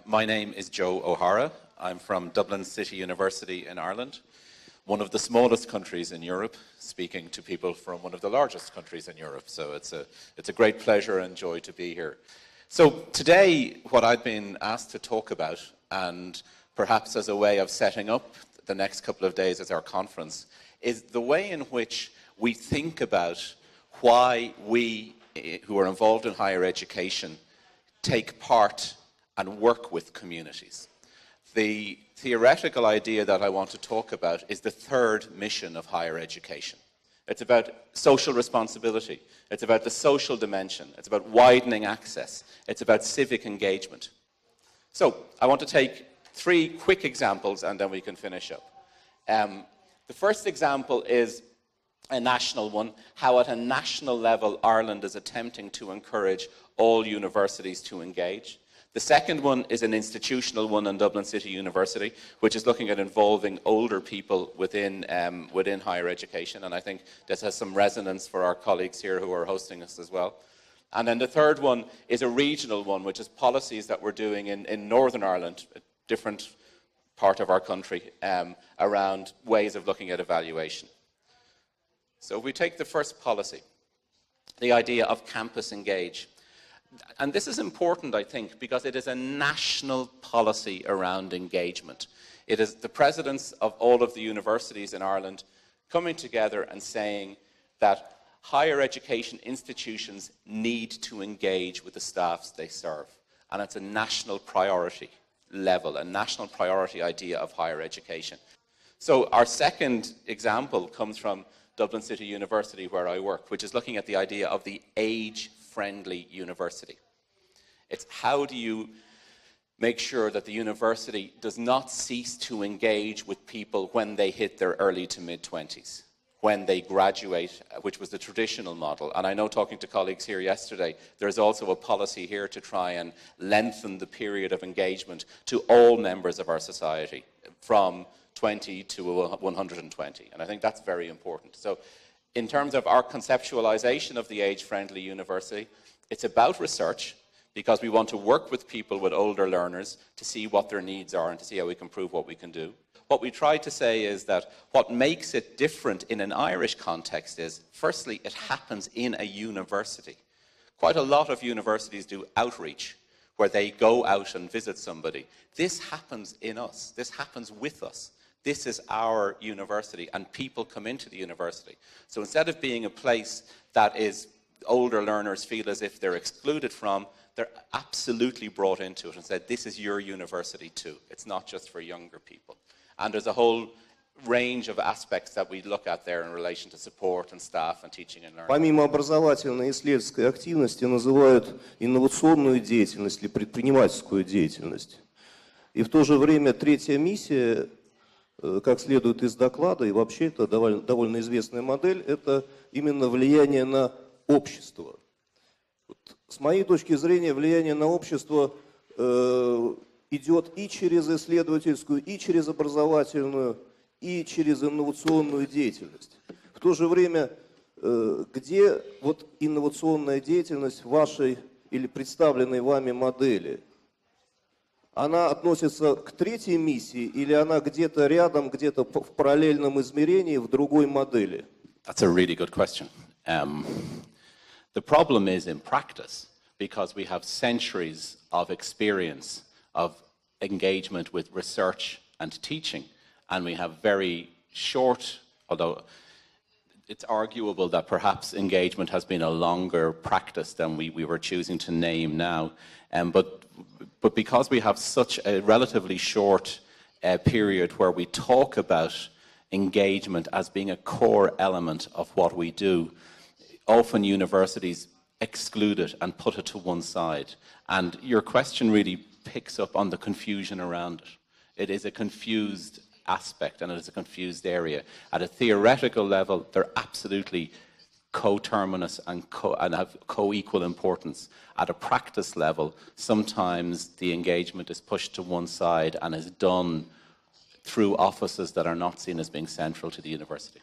My name is Joe O'Hara. I'm from Dublin City University in Ireland, one of the smallest countries in Europe, speaking to people from one of the largest countries in Europe. So it's a great pleasure and joy to be here. So today, what I've been asked to talk about, and perhaps as a way of setting up the next couple of days as our conference, is the way in which we think about why we, who are involved in higher education, take part and work with communities. The theoretical idea that I want to talk about is the third mission of higher education. It's about social responsibility. It's about the social dimension. It's about widening access. It's about civic engagement. So I want to take 3 quick examples and then we can finish up. The first example is a national one, how at a national level Ireland is attempting to encourage all universities to engage. The second one is an institutional one in Dublin City University, which is looking at involving older people within higher education, and I think this has some resonance for our colleagues here who are hosting us as well. And then the third one is a regional one, which is policies that we're doing in Northern Ireland, a different part of our country, around ways of looking at evaluation. So if we take the first policy, the idea of campus engage. And this is important, I think, because it is a national policy around engagement. It is the presidents of all of the universities in Ireland coming together and saying that higher education institutions need to engage with the staffs they serve. And it's a national priority level, a national priority idea of higher education. So our second example comes from Dublin City University, where I work, which is looking at the idea of the age-friendly university. It's how do you make sure that the university does not cease to engage with people when they hit their early to mid-20s, when they graduate, which was the traditional model. And I know, talking to colleagues here yesterday, there's also a policy here to try and lengthen the period of engagement to all members of our society, from 20 to 120, and I think that's very important. So in terms of our conceptualization of the age-friendly university, it's about research, because we want to work with people, with older learners, to see what their needs are and to see how we can prove what we can do. What we try to say is that what makes it different in an Irish context is, firstly, it happens in a university. Quite a lot of universities do outreach, where they go out and visit somebody. This happens in us. This happens with us. This is our university, and people come into the university. So instead of being a place that is older learners feel as if they're excluded from, they're absolutely brought into it and said, this is your university too. It's not just for younger people. And there's a whole range of aspects that we look at there in relation to support and staff and teaching and learning. Помимо образовательной и исследовательской активности называют инновационную деятельность или предпринимательскую деятельность. И в то же время третья миссия, как следует из доклада, и вообще это довольно известная модель, это именно влияние на общество. С моей точки зрения, влияние на общество идет и через исследовательскую, и через образовательную, и через инновационную деятельность. В то же время, где вот инновационная деятельность в вашей или представленной вами модели? Она относится к третьей миссии или она где-то рядом, где-то в параллельном измерении, в другой модели? That's a really good question. The problem is in practice, because we have centuries of experience of engagement with research and teaching, and we have very short, although it's arguable that perhaps engagement has been a longer practice than we were choosing to name now, but because we have such a relatively short period where we talk about engagement as being a core element of what we do, often universities exclude it and put it to one side. And your question really picks up on the confusion around it. It is a confused aspect and it is a confused area. At a theoretical level, they're absolutely coterminous and have co-equal importance. At a practice level, sometimes the engagement is pushed to one side and is done through offices that are not seen as being central to the university.